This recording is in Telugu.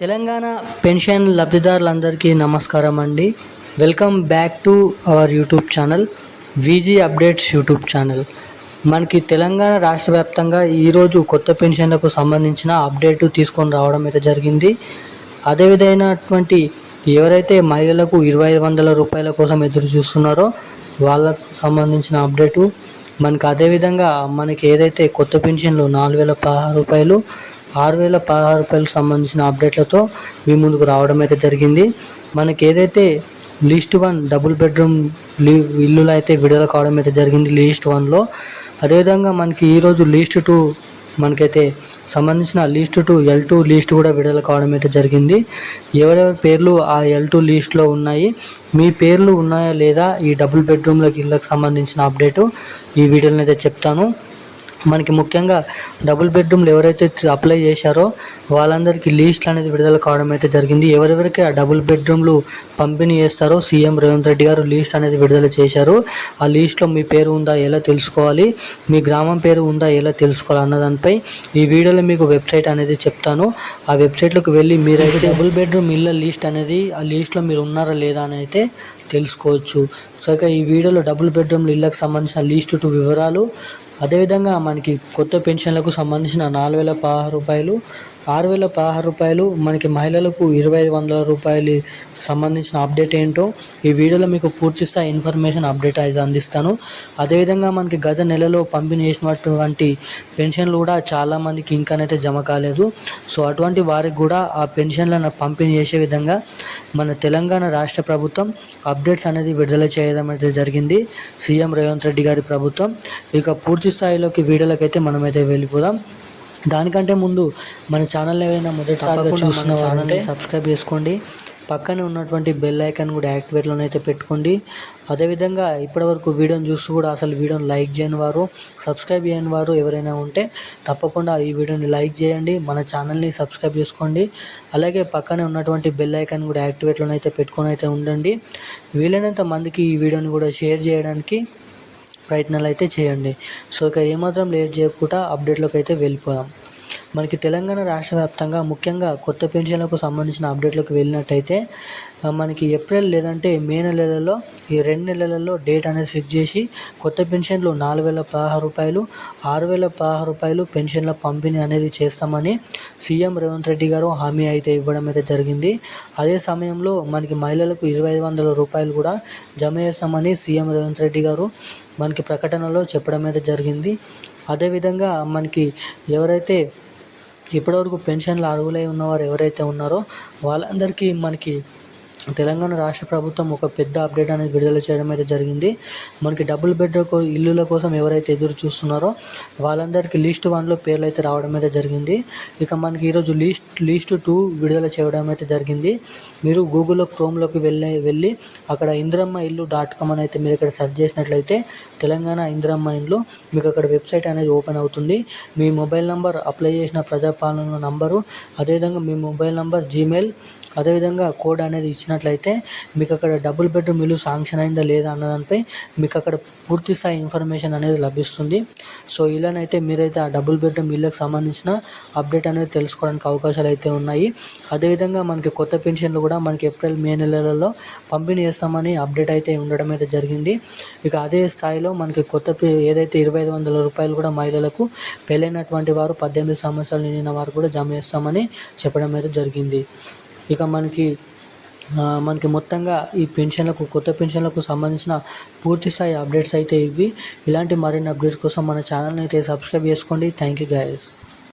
తెలంగాణ పెన్షన్ లబ్ధిదారులందరికీ నమస్కారం అండి. Welcome back to our YouTube channel VG updates YouTube channel. మనకి తెలంగాణ రాష్ట్ర వ్యాప్తంగా ఈరోజు కొత్త పెన్షన్లకు సంబంధించిన అప్డేట్ తీసుకొని రావడం అయితే జరిగింది. అదేవిధమైనటువంటి ఎవరైతే మహిళలకు 2500 రూపాయల కోసం ఎదురు చూస్తున్నారో వాళ్ళకు సంబంధించిన అప్డేటు మనకి, అదేవిధంగా మనకి ఏదైతే కొత్త పెన్షన్లు 4016 రూపాయలు 6016 రూపాయలకు సంబంధించిన అప్డేట్లతో మీ ముందుకు రావడం అయితే జరిగింది. మనకి ఏదైతే లిస్ట్ 1 డబుల్ బెడ్రూమ్ ఇల్లులు అయితే విడుదల కావడం అయితే జరిగింది లిస్ట్ 1లో. అదేవిధంగా మనకి ఈరోజు లిస్ట్ 2 మనకైతే సంబంధించిన లిస్ట్ 2 L2 లిస్ట్ కూడా విడుదల కావడం అయితే జరిగింది. ఎవరెవరి పేర్లు ఆ L2 లిస్ట్లో ఉన్నాయి, మీ పేర్లు ఉన్నాయా లేదా ఈ డబుల్ బెడ్రూమ్లకు ఇళ్ళకి సంబంధించిన అప్డేటు ఈ వీడియోలో అయితే చెప్తాను. మనకి ముఖ్యంగా డబుల్ బెడ్రూమ్లు ఎవరైతే అప్లై చేశారో వాళ్ళందరికీ లిస్ట్ అనేది విడుదల కావడం అయితే జరిగింది. ఎవరెవరికి ఆ డబుల్ బెడ్రూమ్లు పంపిణీ చేస్తారో సీఎం రేవంత్ రెడ్డి గారు లిస్ట్ అనేది విడుదల చేశారు. ఆ లిస్ట్లో మీ పేరు ఉందా ఎలా తెలుసుకోవాలి, మీ గ్రామం పేరు ఉందా ఎలా తెలుసుకోవాలి అన్న దానిపై ఈ వీడియోలో మీకు వెబ్సైట్ అనేది చెప్తాను. ఆ వెబ్సైట్లోకి వెళ్ళి మీరైతే డబుల్ బెడ్రూమ్ ఇళ్ళ లిస్ట్ అనేది ఆ లిస్ట్లో మీరు ఉన్నారా లేదా అని అయితే తెలుసుకోవచ్చు. సో ఇక ఈ వీడియోలో డబుల్ బెడ్రూమ్లు ఇళ్ళకి సంబంధించిన లిస్ట్ 2 వివరాలు, అదేవిధంగా మనకి కొత్త పెన్షన్లకు సంబంధించిన 4016 రూపాయలు 6016 రూపాయలు, మనకి మహిళలకు 2500 రూపాయలు సంబంధించిన అప్డేట్ ఏంటో ఈ వీడియోలో మీకు పూర్తి స్థాయి ఇన్ఫర్మేషన్ అప్డేట్ అయితే అందిస్తాను. అదేవిధంగా మనకి గత నెలలో పంపిణీ చేసినటువంటి పెన్షన్లు కూడా చాలామందికి ఇంకానైతే జమ కాలేదు. సో అటువంటి వారికి కూడా ఆ పెన్షన్లను పంపిణీ చేసే విధంగా మన తెలంగాణ రాష్ట్ర ప్రభుత్వం అప్డేట్స్ అనేది విడుదల చేయడం అయితే జరిగింది సీఎం రేవంత్ రెడ్డి గారి ప్రభుత్వం. ఇక పూర్తి స్థాయిలోకి వీడియోలోకి అయితే మనమైతే వెళ్ళిపోదాం. దానికంటే ముందు మన ఛానల్ ఏదైనా మొదటిసారిగా చూసిన ఛానల్ని సబ్స్క్రైబ్ చేసుకోండి, పక్కనే ఉన్నటువంటి బెల్ ఐకాన్ కూడా యాక్టివేట్లోనే అయితే పెట్టుకోండి. అదేవిధంగా ఇప్పటివరకు వీడియోని చూస్తూ కూడా అసలు వీడియోని లైక్ చేయని వారు, సబ్స్క్రైబ్ చేయని వారు ఎవరైనా ఉంటే తప్పకుండా ఈ వీడియోని లైక్ చేయండి, మన ఛానల్ని సబ్స్క్రైబ్ చేసుకోండి. అలాగే పక్కనే ఉన్నటువంటి బెల్ ఐకాన్ కూడా యాక్టివేట్లోనే అయితే పెట్టుకొని అయితే ఉండండి. వీలైనంత మందికి ఈ వీడియోని కూడా షేర్ చేయడానికి ప్రయత్నాలు అయితే చేయండి. సో ఇక ఏమాత్రం లేట్ చేయకుండా అప్డేట్లోకి అయితే వెళ్ళిపోదాం. మనకి తెలంగాణ రాష్ట్ర వ్యాప్తంగా ముఖ్యంగా కొత్త పెన్షన్లకు సంబంధించిన అప్డేట్లోకి వెళ్ళినట్టయితే మనకి ఏప్రిల్ లేదంటే మే నెలలో ఈ 2 నెలలలో డేట్ అనేది ఫిక్స్ చేసి కొత్త పెన్షన్లు 4016 రూపాయలు 6016 రూపాయలు పెన్షన్ల పంపిణీ అనేది చేస్తామని సీఎం రేవంత్ రెడ్డి గారు హామీ అయితే ఇవ్వడం అయితే జరిగింది. అదే సమయంలో మనకి మహిళలకు 2500 రూపాయలు కూడా జమ చేస్తామని సీఎం రేవంత్ రెడ్డి గారు మనకి ప్రకటనలో చెప్పడం అయితే జరిగింది. అదేవిధంగా మనకి ఎవరైతే ఇప్పటివరకు పెన్షన్లు అర్హులై ఉన్నవారు ఎవరైతే ఉన్నారో వాళ్ళందరికీ మనకి తెలంగాణ రాష్ట్ర ప్రభుత్వం ఒక పెద్ద అప్డేట్ అనేది విడుదల చేయడం అయితే జరిగింది. మనకి డబుల్ బెడ్రూమ్ ఇల్లుల కోసం ఎవరైతే ఎదురు చూస్తున్నారో వాళ్ళందరికీ లిస్ట్ 1లో పేర్లు అయితే రావడం అయితే జరిగింది. ఇక మనకి ఈరోజు లిస్ట్ 2 విడుదల చేయడం అయితే జరిగింది. మీరు గూగుల్లో క్రోమ్లోకి వెళ్ళి అక్కడ indrammailu.com అని అయితే మీరు ఇక్కడ సెర్చ్ చేసినట్లయితే తెలంగాణ ఇందిరమ్మ ఇండ్లు మీకు అక్కడ వెబ్సైట్ అనేది ఓపెన్ అవుతుంది. మీ మొబైల్ నంబర్, అప్లై చేసిన ప్రజాపాలన నంబరు, అదేవిధంగా మీ మొబైల్ నంబర్, జీమెయిల్, అదేవిధంగా కోడ్ అనేది ఇచ్చినట్లయితే మీకు అక్కడ డబుల్ బెడ్రూమ్ ఇల్లు శాంక్షన్ అయిందా లేదా అన్నదానిపై మీకు అక్కడ పూర్తి స్థాయి ఇన్ఫర్మేషన్ అనేది లభిస్తుంది. సో ఇలానైతే మీరైతే ఆ డబుల్ బెడ్రూమ్ ఇళ్ళకి సంబంధించిన అప్డేట్ అనేది తెలుసుకోవడానికి అవకాశాలు అయితే ఉన్నాయి. అదేవిధంగా మనకి కొత్త పెన్షన్లు కూడా మనకి ఏప్రిల్ మే నెలలలో పంపిణీ చేస్తామని అప్డేట్ అయితే ఉండడం అయితే జరిగింది. ఇక అదే స్థాయిలో మనకి ఏదైతే 2500 రూపాయలు కూడా మహిళలకు పెళ్ళైనటువంటి వారు 18 సంవత్సరాలు నిండిన వారు కూడా జమ చేస్తామని చెప్పడం అయితే జరిగింది. ఇక మనకి మొత్తంగా ఈ కొత్త పెన్షన్లకు సంబంధించిన పూర్తి స్థాయి అప్డేట్స్ అయితే ఇవి. ఇలాంటి మరిన్ని అప్డేట్స్ కోసం మన ఛానల్ని అయితే సబ్స్క్రైబ్ చేసుకోండి. Thank you guys.